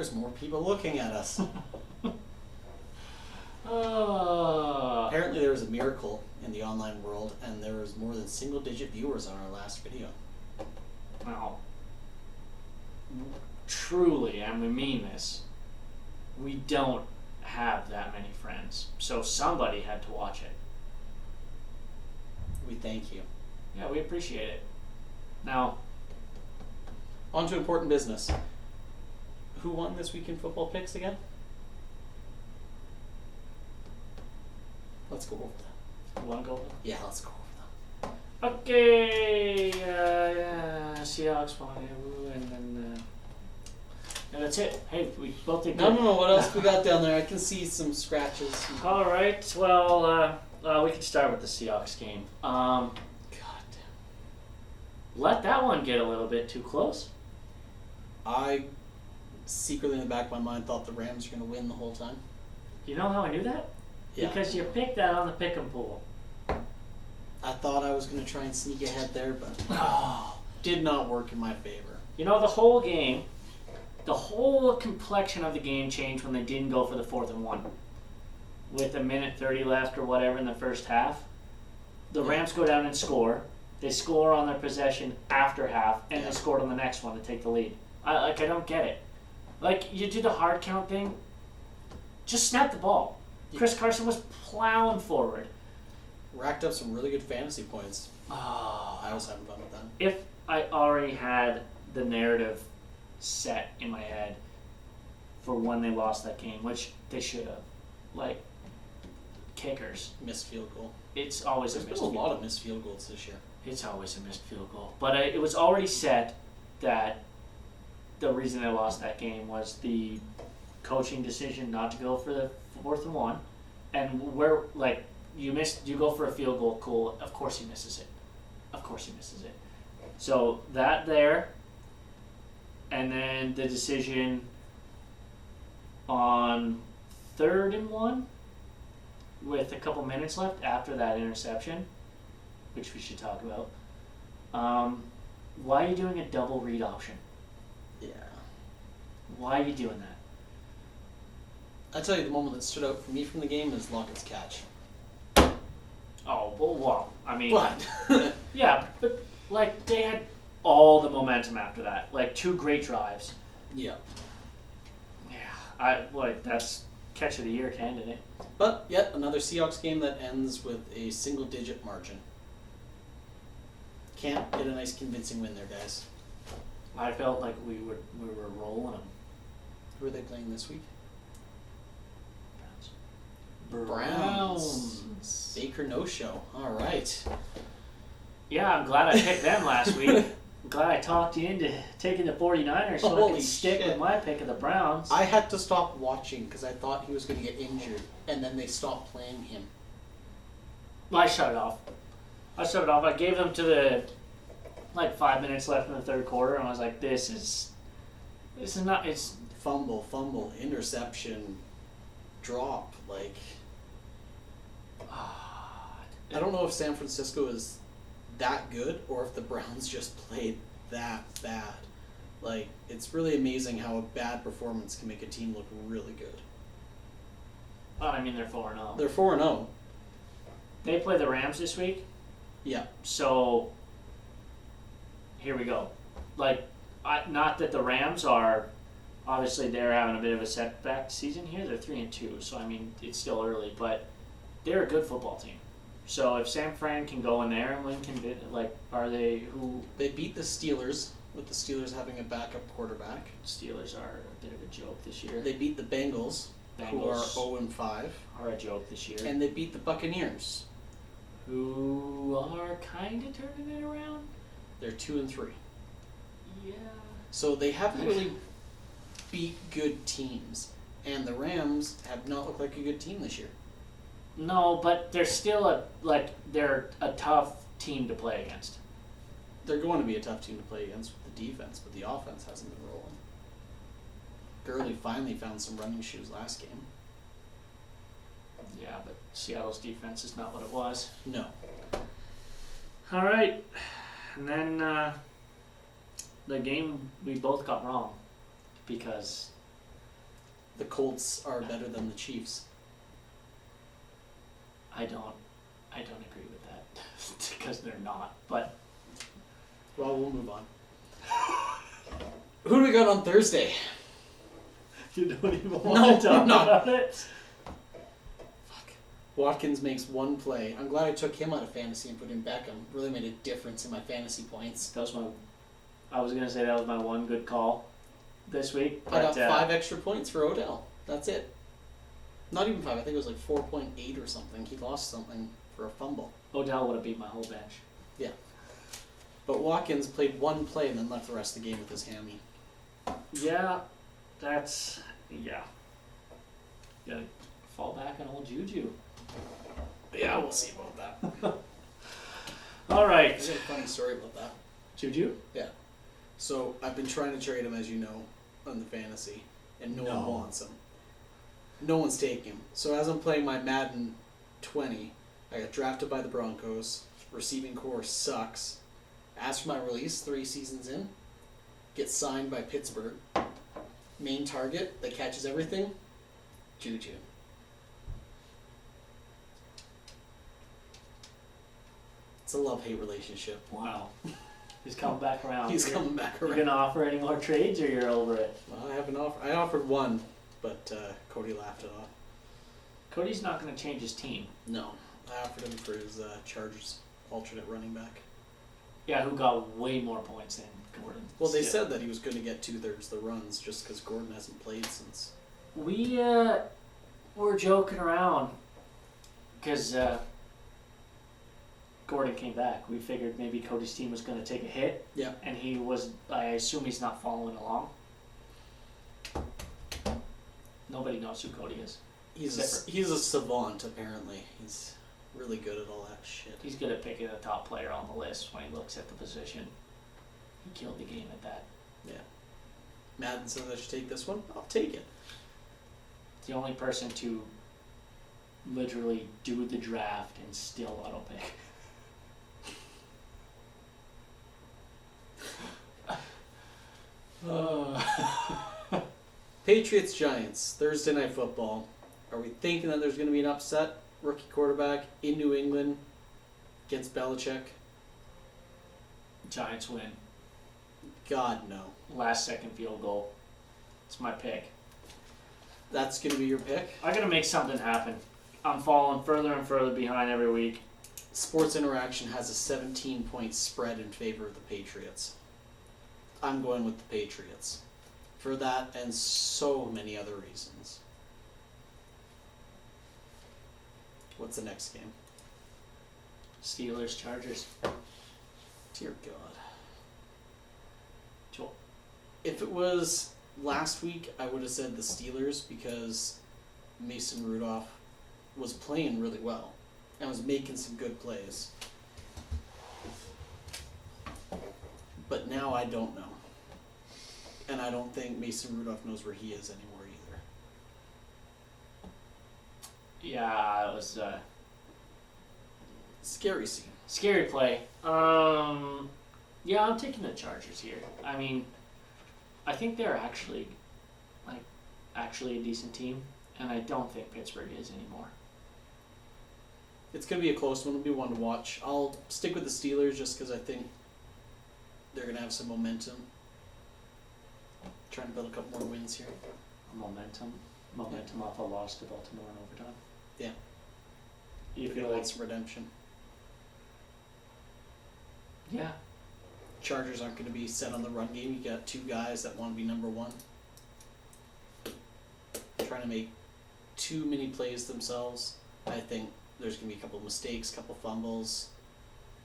there's more people looking at us. Apparently there was a miracle in the online world, and there was more than single-digit viewers on our last video. Now, truly, and we mean this, we don't have that many friends. So somebody had to watch it. We thank you. Yeah, we appreciate it. Now, on to important business. Who won this week in football picks again? Let's go over that. you want to go? Yeah, let's go over that. Okay, Seahawks won, and then that's it. Hey, we both did good. No, what else we got down there? I can see some scratches. All right, well, we can start with the Seahawks game. God Let that one get a little bit too close. I secretly in the back of my mind thought the Rams were going to win the whole time. You know how I knew that? Yeah. Because you picked that on the pick'em pool. I thought I was going to try and sneak ahead there, but did not work in my favor. You know, the whole game, the whole complexion of the game changed when they didn't go for the 4th and 1. With a minute 30 left or whatever in the first half, the Rams go down and score. They score on their possession after half, and they scored on the next one to take the lead. I don't get it. Like, you do the hard count thing, just snap the ball. Chris Carson was plowing forward. Racked up some really good fantasy points. I was having fun with that. If I already had the narrative set in my head for when they lost that game, which they should have, like, kickers. Missed field goal. It's always There's a been missed a field lot goal. of missed field goals this year. It's always a missed field goal. But it was already set that the reason they lost that game was the coaching decision not to go for the 4th and 1. And where, like, you go for a field goal, cool. Of course he misses it. So that there, and then the decision on 3rd and 1 with a couple minutes left after that interception, which we should talk about. Why are you doing a double read option? Yeah. Why are you doing that? I tell you, the moment that stood out for me from the game is Lockett's catch. Oh, well, I mean... But yeah, but, like, they had all the momentum after that. Like, 2 great drives. yeah. Yeah, that's catch of the year candidate. But yet another Seahawks game that ends with a single-digit margin. Can't get a nice convincing win there, guys. I felt like we were rolling them. Who are they playing this week? Browns. Baker no-show. All right. Yeah, I'm glad I picked them last week. I'm glad I talked you into taking the 49ers so I Holy could stick shit. with my pick of the Browns. I had to stop watching because I thought he was going to get injured, and then they stopped playing him. I shut it off. I gave them to the 5 minutes left in the 3rd quarter, and I was like, this is not. It's Fumble, interception, drop. Like, I don't know if San Francisco is that good or if the Browns just played that bad. Like, it's really amazing how a bad performance can make a team look really good. Well, I mean, they're 4-0. They're 4-0. They play the Rams this week. Yeah. So, here we go. Like, not that the Rams are, obviously they're having a bit of a setback season here. They're 3-2, so I mean, it's still early, but they're a good football team. So if San Fran can go in there and win, are they who? They beat the Steelers, with the Steelers having a backup quarterback. Steelers are a bit of a joke this year. They beat the Bengals, who are 0-5. Are a joke this year. And they beat the Buccaneers, who are kind of turning it around. They're 2-3. Yeah. So they haven't really beat good teams, and the Rams have not looked like a good team this year. No, but they're still they're a tough team to play against. They're going to be a tough team to play against with the defense, but the offense hasn't been rolling. Gurley finally found some running shoes last game. Yeah, but Seattle's defense is not what it was. No. All right, and then the game we both got wrong because the Colts are better than the Chiefs. I don't agree with that because they're not. But Well, we'll move on. Who do we got on Thursday? you don't even want to talk about it. Fuck. Watkins makes one play. I'm glad I took him out of fantasy and put in Beckham. Really made a difference in my fantasy points. I was gonna say that was my one good call this week. I But, got 5 extra points for Odell. That's it. Not even 5. I think it was like 4.8 or something. He lost something for a fumble. Odell would have beat my whole bench. Yeah. But Watkins played one play and then left the rest of the game with his hammy. Yeah, yeah. Gotta fall back on old Juju. Yeah, we'll see about that. All right. I got a funny story about that. Juju? Yeah. So I've been trying to trade him, as you know, on the fantasy, and no one wants him. No one's taking him. So as I'm playing my Madden 20, I got drafted by the Broncos. Receiving core sucks. Asked for my release 3 seasons in. Get signed by Pittsburgh. Main target that catches everything, Juju. It's a love-hate relationship. Wow. He's coming back around. He's coming back around. You gonna offer any more trades or you're over it? Well, I have an offer. I offered one, but Cody laughed it off. Cody's not gonna change his team. No, I offered him for his Chargers alternate running back. Yeah, who got way more points than Gordon. Well, they said that he was going to get 2/3 the runs just because Gordon hasn't played since. We were joking around because Gordon came back. We figured maybe Cody's team was going to take a hit. Yeah. And he was, I assume he's not following along. Nobody knows who Cody is. He's a savant, apparently. He's really good at all that shit. He's good at picking the top player on the list when he looks at the position. He killed the game at that. Yeah. Madden says I should take this one. I'll take it. The only person to literally do the draft and still auto pick. Patriots Giants Thursday Night Football. Are we thinking that there's going to be an upset? Rookie quarterback in New England against Belichick. Giants win. God, no. Last second field goal. It's my pick. That's going to be your pick? I gotta make something happen. I'm falling further and further behind every week. Sports Interaction has a 17-point spread in favor of the Patriots. I'm going with the Patriots. For that and so many other reasons. What's the next game? Steelers, Chargers. Dear God. Joel. If it was last week, I would have said the Steelers because Mason Rudolph was playing really well and was making some good plays. But now I don't know. And I don't think Mason Rudolph knows where he is anymore either. Yeah, it was Scary scene. scary play. Yeah, I'm taking the Chargers here. I mean, I think they're actually a decent team, and I don't think Pittsburgh is anymore. It's going to be a close one. It'll be one to watch. I'll stick with the Steelers just because I think they're going to have some momentum. Trying to build a couple more wins here. Momentum off a loss to Baltimore in overtime. Yeah. You They're feel gonna like want some redemption. yeah. Chargers aren't going to be set on the run game. You got 2 guys that want to be number 1. Trying to make too many plays themselves. I think there's going to be a couple of mistakes, a couple fumbles.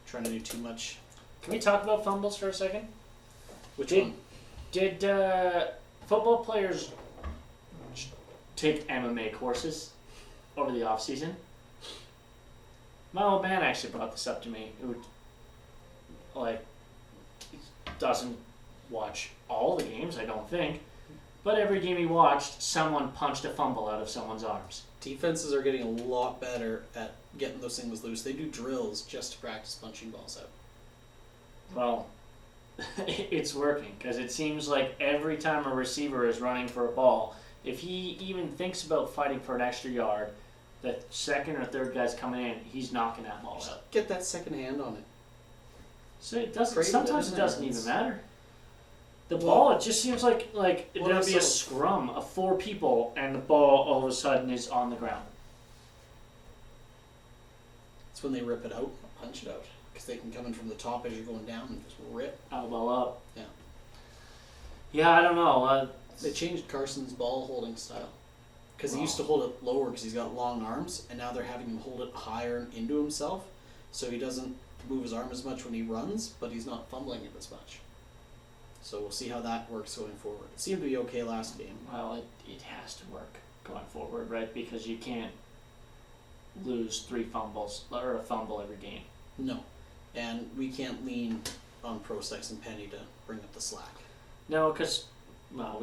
Trying to do too much. Can we talk about fumbles for a second? Which one? Did football players take MMA courses over the off season? My old man actually brought this up to me. It would, he doesn't watch all the games, I don't think, but every game he watched, someone punched a fumble out of someone's arms. Defenses are getting a lot better at getting those things loose. They do drills just to practice punching balls out. Well, it's working because it seems like every time a receiver is running for a ball, if he even thinks about fighting for an extra yard, the second or third guy's coming in, he's knocking that ball out. Get that second hand on it. So it doesn't. Great, Sometimes it isn't it? doesn't even matter. The Well, ball, it just seems like well, there'll be a so- scrum of 4 people, and the ball all of a sudden is on the ground. It's when they rip it out, punch it out, because they can come in from the top as you're going down and just rip. Elbow up. Yeah. Yeah, I don't know. They changed Carson's ball holding style, because he Wow. used to hold it lower because he's got long arms, and now they're having him hold it higher and into himself, so he doesn't move his arm as much when he runs, but he's not fumbling it as much. So we'll see how that works going forward. It seemed to be okay last game. Well, it has to work going forward, right? Because you can't lose 3 fumbles or a fumble every game. No, and we can't lean on Procise and Penny to bring up the slack. No, because we don't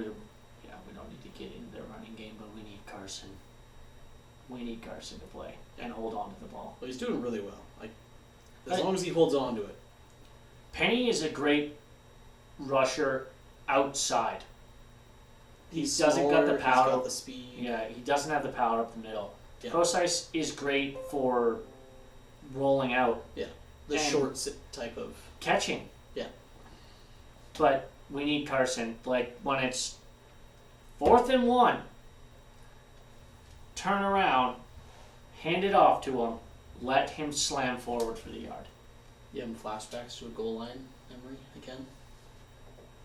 need to get into their running game, but we need Carson. We need Carson to play and hold on to the ball. Well, he's doing really well. Like, as Right. long as he holds on to it. Penny is a great rusher outside. He He's doesn't got smaller, the he's power. got the speed. Yeah, he doesn't have the power up the middle. Yeah. Procise is great for rolling out, The and- short type of. catching. Yeah. But we need Carson. Like when it's 4th and 1, turn around, hand it off to him, let him slam forward for the yard. You having flashbacks to a goal line memory again?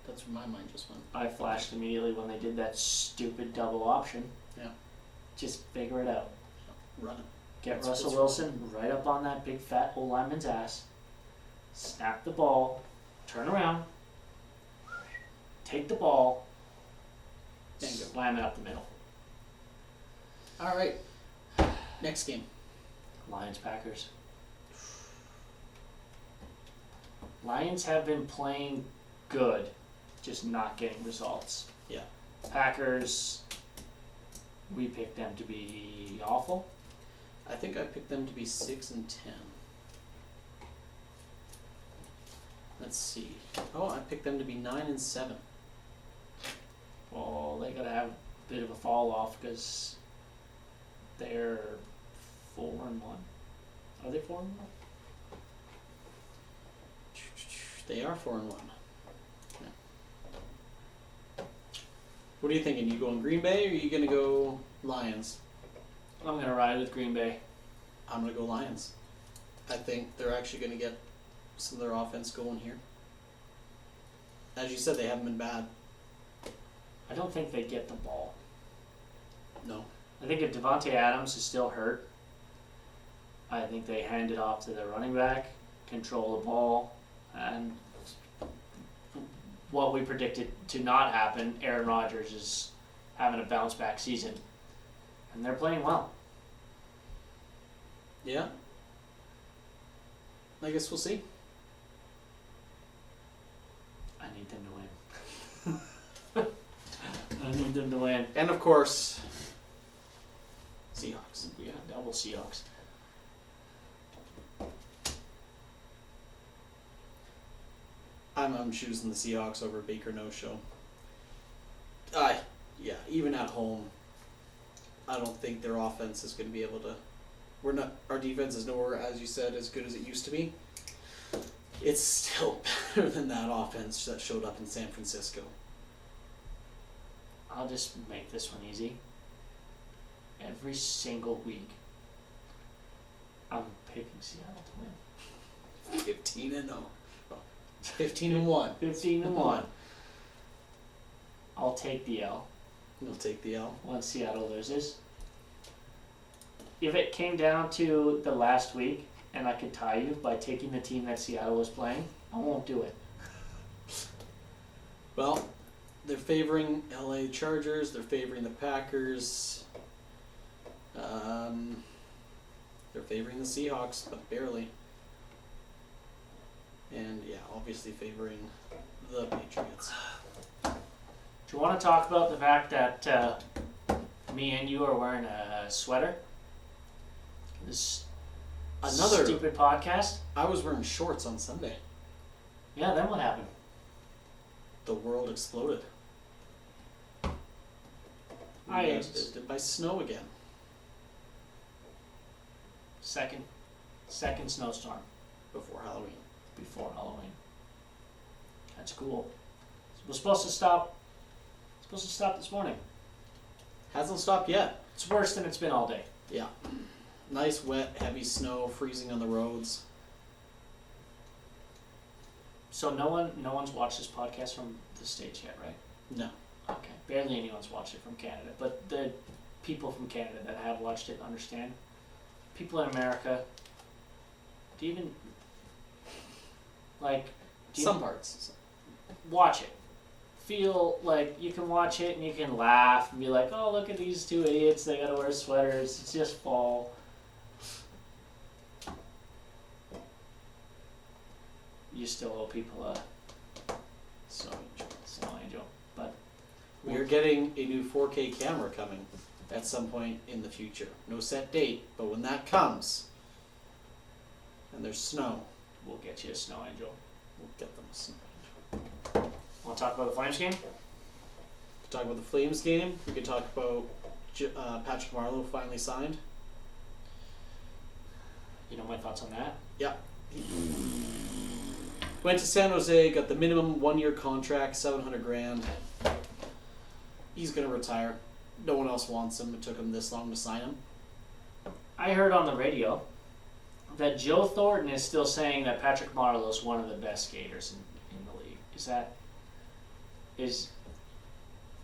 That's where my mind just went. I flashed immediately when they did that stupid double option. Yeah. Just figure it out. Run it. Get That's Russell what's Wilson right up on that big fat old lineman's ass. Snap the ball. Turn around. Take the ball. And go. Slam it up the middle. All right. Next game. Lions Packers. Lions have been playing good, just not getting results. Yeah. Packers, we picked them to be awful. I think I picked them to be 6-10. Let's see. Oh, I picked them to be 9-7. Well, they gotta have a bit of a fall off because they're 4-1. Are they 4-1? They are 4-1. Yeah. What are you thinking? You going Green Bay or are you gonna go Lions? I'm gonna ride with Green Bay. I'm gonna go Lions. I think they're actually gonna get some of their offense going here. As you said, they haven't been bad. I don't think they get the ball. No. I think if Devontae Adams is still hurt, I think they hand it off to their running back, control the ball, and what we predicted to not happen, Aaron Rodgers is having a bounce back season. And they're playing well. Yeah. I guess we'll see. I need them to win. I need them to win. And of course, Seahawks. Yeah, double Seahawks. I'm choosing the Seahawks over Baker No Show. Yeah, even at home, I don't think their offense is going to be able to. Our defense is nowhere, as you said, as good as it used to be. It's still better than that offense that showed up in San Francisco. I'll just make this one easy. Every single week, I'm picking Seattle to win. 15-0. 15-1. 15-1. I'll take the L You'll take the L. once Seattle loses. If it came down to the last week and I could tie you by taking the team that Seattle was playing, I won't do it. Well, they're favoring LA Chargers. They're favoring the Packers. They're favoring the Seahawks, but barely. And yeah, obviously favoring the Patriots. Do you want to talk about the fact that me and you are wearing a sweater? This Another. stupid podcast? I was wearing shorts on Sunday. Yeah, then what happened? The world exploded. We got visited by snow again. Second snowstorm Before Halloween. That's cool. It was supposed to stop this morning. Hasn't stopped yet. It's worse than it's been all day. Yeah. Nice, wet, heavy snow, freezing on the roads. So no one's watched this podcast from the States yet, right? No. Okay. Barely anyone's watched it from Canada. But the people from Canada that have watched it understand. People in America, do you even Some parts. Watch it. Feel like you can watch it and you can laugh and be like, oh, look at these two idiots, they gotta wear sweaters, it's just fall. You still owe people a snow angel. But We are getting a new 4K camera coming at some point in the future. No set date, but when that comes, and there's snow, we'll get you a snow angel. we'll get them a snow angel. Want to talk about the Flames game? Talk about the Flames game. We could talk about Patrick Marleau finally signed. You know my thoughts on that? Yeah. Went to San Jose, got the minimum 1-year contract, $700,000. He's gonna retire. No one else wants him. It took him this long to sign him. I heard on the radio that Joe Thornton is still saying that Patrick Marleau is one of the best skaters in the league.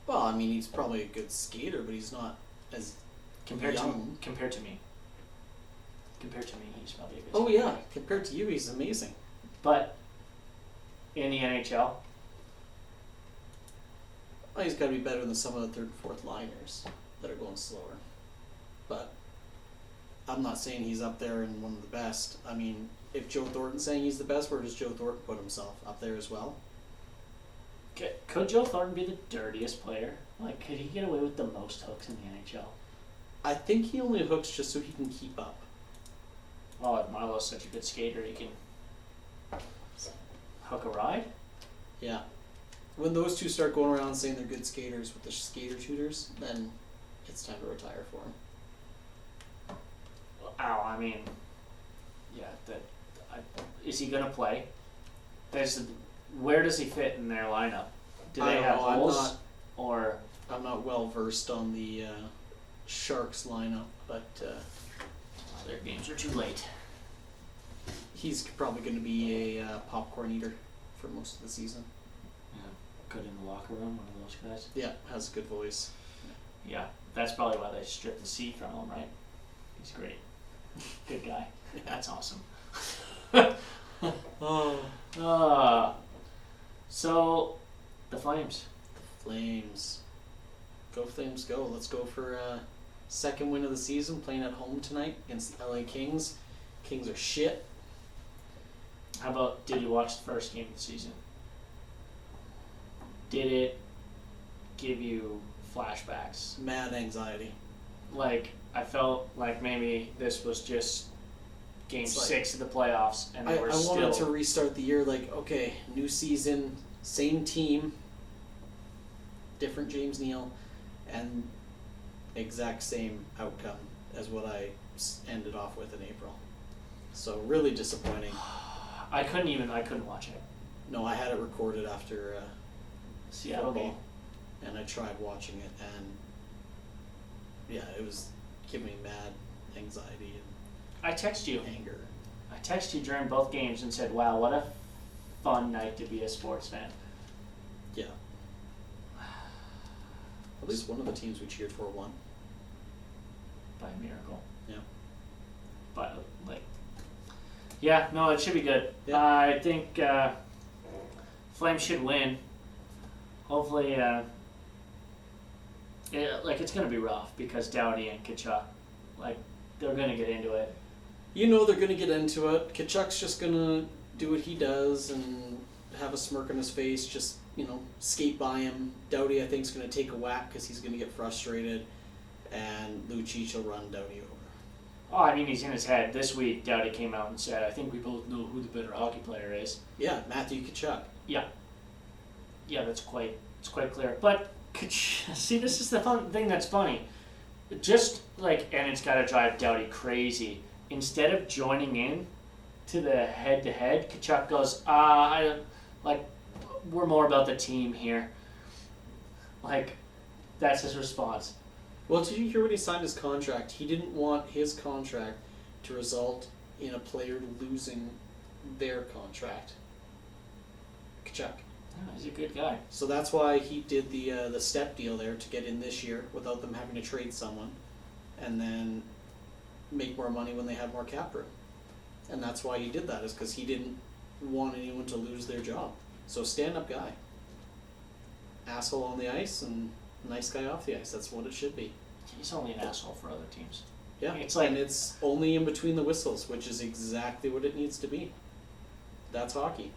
Well, I mean, he's probably a good skater, but he's not as compared young. Compared to me, he's probably a good Oh skater. yeah, compared to you, he's amazing. But in the NHL, Well, he's got to be better than some of the third and fourth liners that are going slower. But I'm not saying he's up there and one of the best. I mean, if Joe Thornton's saying he's the best, where does Joe Thornton put himself? Up there as well? could Joe Thornton be the dirtiest player? Like, could he get away with the most hooks in the NHL? I think he only hooks just so he can keep up. Well, if Marlowe's such a good skater, he can hook a ride. Yeah. When those two start going around saying they're good skaters with the skater shooters, then it's time to retire for him. I mean, yeah. Is he gonna play? Where does he fit in their lineup? Do they have holes? I'm not well versed on the Sharks lineup, but their games are too late. he's probably going to be a popcorn eater for most of the season. Yeah, good in the locker room, one of those guys. Yeah, has a good voice. Yeah, that's probably why they stripped the C from him, right? He's great. Good guy. That's awesome. So, the Flames. Flames. Go Flames, go. Let's go for second win of the season, playing at home tonight against the LA Kings. Kings are shit. How about, did you watch the first game of the season? Did it give you flashbacks? Mad anxiety. Like, I felt like maybe this was just game 6 of the playoffs, and I we're wanted to restart the year like, okay, new season, same team, different James Neal, and exact same outcome as what I ended off with in April. So really disappointing. I couldn't watch it. No, I had it recorded after Seattle football, game. and I tried watching it, and yeah, it was giving me mad anxiety I text you. and anger. I texted you during both games and said, wow, what a fun night to be a sports fan. Yeah. At least one of the teams we cheered for won. By a miracle. Yeah. But, yeah, no, it should be good. Yeah. I think Flames should win. Hopefully, it's going to be rough because Doughty and Kachuk, they're going to get into it. You know they're going to get into it. Kachuk's just going to do what he does and have a smirk on his face, just, skate by him. Doughty, I think, is going to take a whack because he's going to get frustrated, and Lucic will run Doughty over. Oh, I mean, he's in his head. This week, Doughty came out and said, I think we both know who the better hockey player is. Yeah, Matthew Kachuk. Yeah, that's quite clear. But See, this is the fun thing that's funny. Just like, and it's got to drive Doughty crazy. Instead of joining in to the head-to-head, Kachuk goes, we're more about the team here. Like, that's his response. Well, did you hear when he signed his contract? He didn't want his contract to result in a player losing their contract. Kachuk. Oh, he's a good guy. So that's why he did the step deal there to get in this year without them having to trade someone, and then make more money when they have more cap room. And that's why he did that, is because he didn't want anyone to lose their job. So stand-up guy. Asshole on the ice and nice guy off the ice. That's what it should be. He's only an asshole for other teams. Yeah, it's like, and it's only in between the whistles, which is exactly what it needs to be. That's hockey.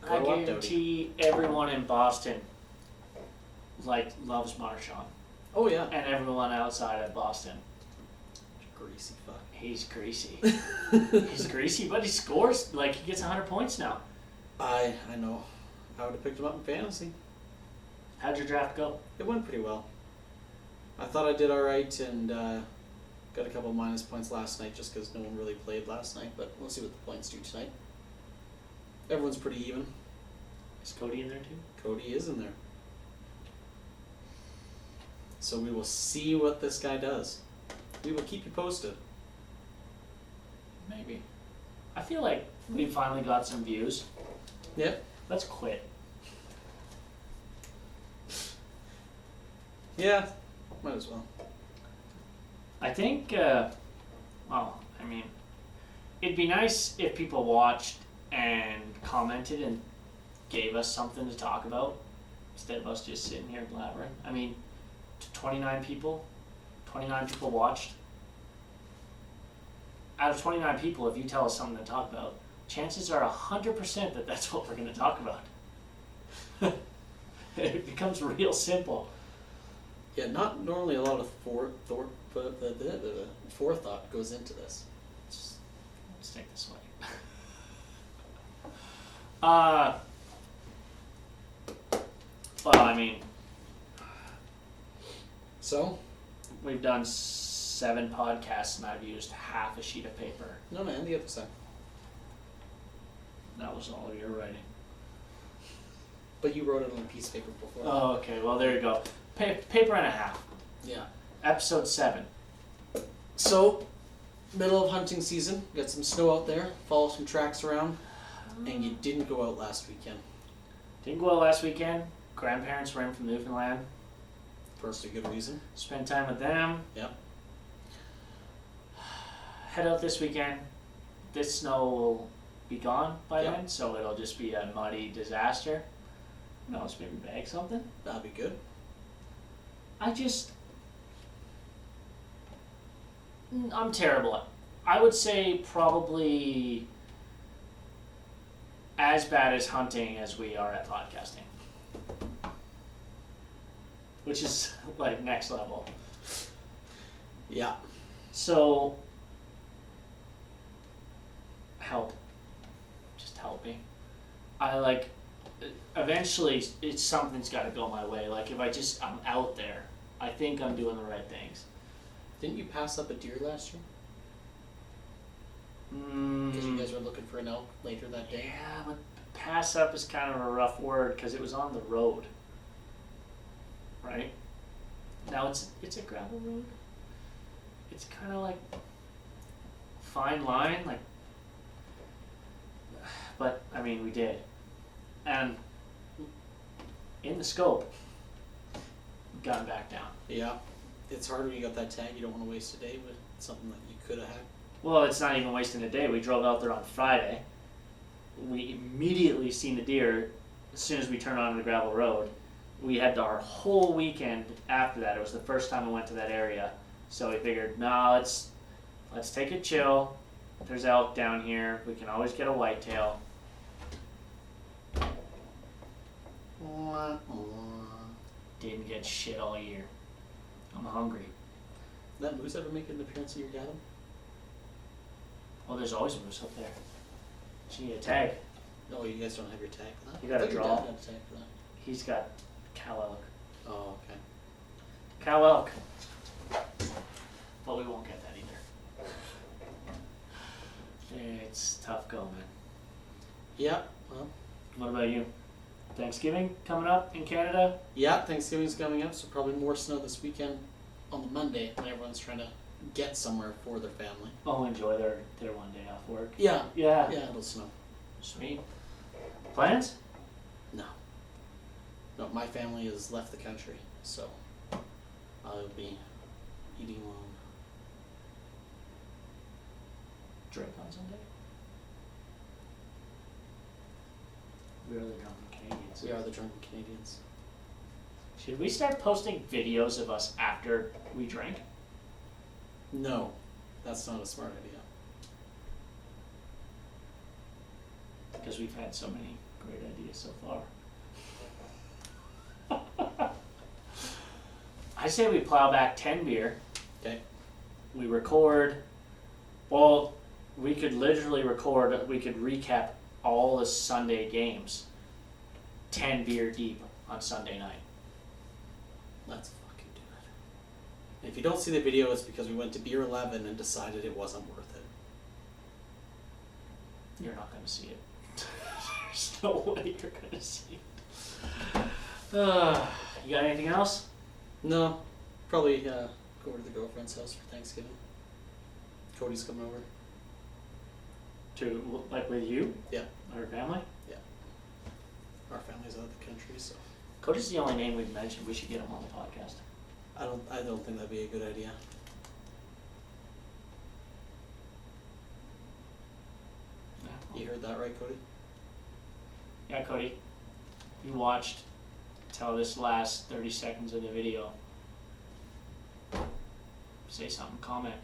I guarantee everyone in Boston loves Marchand. Oh yeah. And everyone outside of Boston. Greasy fuck. He's greasy. He's greasy, but he scores. Like, he gets 100 points now. I know. I would have picked him up in fantasy. How'd your draft go? It went pretty well. I thought I did alright, and got a couple minus points last night just because no one really played last night, but we'll see what the points do tonight. Everyone's pretty even. Is Cody in there too? Cody is in there. So we will see what this guy does. We will keep you posted. Maybe. I feel like we finally got some views. Yep. Let's quit. Yeah, might as well. I think, it'd be nice if people watched and commented and gave us something to talk about instead of us just sitting here blabbering. I mean, 29 people watched. Out of 29 people, if you tell us something to talk about, chances are 100% that that's what we're going to talk about. It becomes real simple. Yeah, not normally a lot of forethought goes into this. Let's take this way. Well, I mean, so we've done 7 podcasts and I've used half a sheet of paper. No, man, the other side. That was all your writing. But you wrote it on a piece of paper before. Oh, okay. Well, there you go. Paper and a half. Yeah. Episode 7. So, middle of hunting season. Got some snow out there. Follow some tracks around. And you didn't go out last weekend. Didn't go out last weekend. Grandparents were in from Newfoundland. For a good reason. Spent time with them. Yep. Head out this weekend. This snow will be gone by then, so it'll just be a muddy disaster. No, let's maybe bag something. That'd be good. I'm terrible. I would say probably as bad as hunting as we are at podcasting. Which is like next level. Yeah. So, help. Just help me. Eventually something's got to go my way. Like if I'm out there, I think I'm doing the right things. Didn't you pass up a deer last year? Because you guys were looking for an elk later that day. Yeah, but pass up is kind of a rough word because it was on the road. Right? Now it's a gravel road. It's kind of like fine line, like. But I mean, we did, and in the scope, gotten back down. Yeah, it's hard when you got that tag. You don't want to waste a day with something that you could have had. Well, it's not even wasting a day. We drove out there on Friday. We immediately seen the deer as soon as we turned onto the gravel road. We had our whole weekend after that. It was the first time we went to that area. So we figured, let's take it chill. There's elk down here. We can always get a whitetail. Didn't get shit all year. I'm hungry. Did that moose ever make an appearance in your cabin? Well, there's always a moose up there. She a tag. No, you guys don't have your tag for that? You got a I thought your draw. dad had a tag for that. He's got cow elk. Oh, okay. Cow elk. But we won't get that either. It's tough go, man. Yeah, well. What about you? Thanksgiving coming up in Canada? Yeah, Thanksgiving's coming up, so probably more snow this weekend on the Monday when everyone's trying to get somewhere for their family. Oh, enjoy their 1 day off work. Yeah. Yeah. Yeah, it'll snow. Sweet. Plans? No. No, my family has left the country, so I'll be eating alone. Drink on Sunday? We are the drunken Canadians. We are the drunken Canadians. Should we start posting videos of us after we drink? No, that's not a smart idea. Because we've had so many great ideas so far. I say we plow back 10 beer. Okay. We record. Well, we could literally record. We could recap all the Sunday games. 10 beer deep on Sunday night. Let's fucking do it. If you don't see the video, it's because we went to Beer 11 and decided it wasn't worth it. You're not going to see it. There's no way you're going to see it. You got anything else? No, probably go over to the girlfriend's house for Thanksgiving. Cody's coming over. To, like, with you? Yeah. Our family? Yeah. Our family's out of the country, so Cody's the only name we've mentioned. We should get him on the podcast. I don't think that'd be a good idea. You heard that right, Cody? Yeah, Cody. You watched till this last 30 seconds of the video. Say something, comment.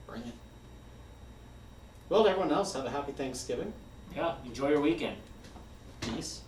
Bring it. Well, to everyone else, have a happy Thanksgiving. Yeah, enjoy your weekend. Peace.